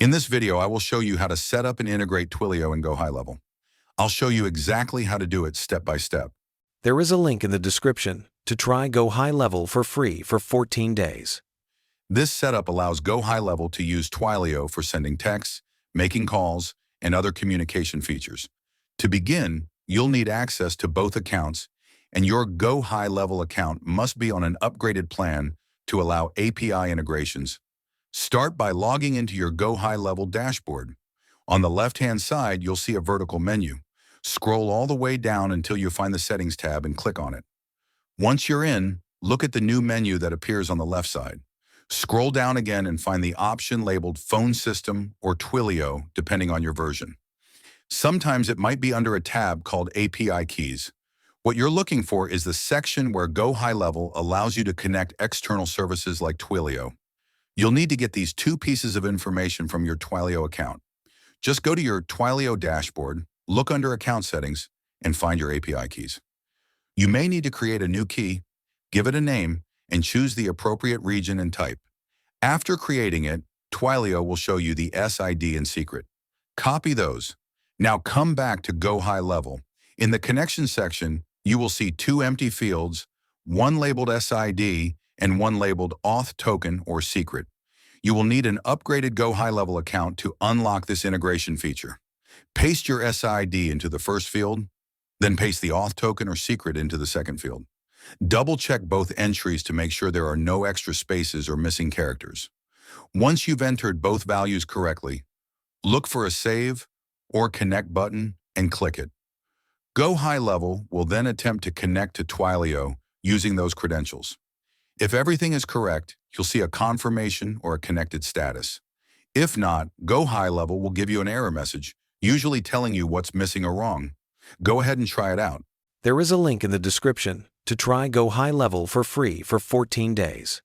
In this video, I will show you how to set up and integrate Twilio and GoHighLevel. I'll show you exactly how to do it step by step. There is a link in the description to try GoHighLevel for free for 14 days. This setup allows GoHighLevel to use Twilio for sending texts, making calls, and other communication features. To begin, you'll need access to both accounts, and your GoHighLevel account must be on an upgraded plan to allow API integrations. Start by logging into your GoHighLevel dashboard. On the left-hand side, you'll see a vertical menu. Scroll all the way down until you find the Settings tab and click on it. Once you're in, look at the new menu that appears on the left side. Scroll down again and find the option labeled Phone System or Twilio, depending on your version. Sometimes it might be under a tab called API Keys. What you're looking for is the section where GoHighLevel allows you to connect external services like Twilio. You'll need to get these two pieces of information from your Twilio account. Just go to your Twilio dashboard, look under Account Settings, and find your API keys. You may need to create a new key, give it a name, and choose the appropriate region and type. After creating it, Twilio will show you the SID and secret. Copy those. Now come back to GoHighLevel. In the Connection section, you will see two empty fields, one labeled SID and one labeled Auth Token or Secret. You will need an upgraded GoHighLevel account to unlock this integration feature. Paste your SID into the first field, then paste the Auth Token or Secret into the second field. Double-check both entries to make sure there are no extra spaces or missing characters. Once you've entered both values correctly, look for a Save or Connect button and click it. GoHighLevel will then attempt to connect to Twilio using those credentials. If everything is correct, you'll see a confirmation or a connected status. If not, GoHighLevel will give you an error message, usually telling you what's missing or wrong. Go ahead and try it out. There is a link in the description to try GoHighLevel for free for 14 days.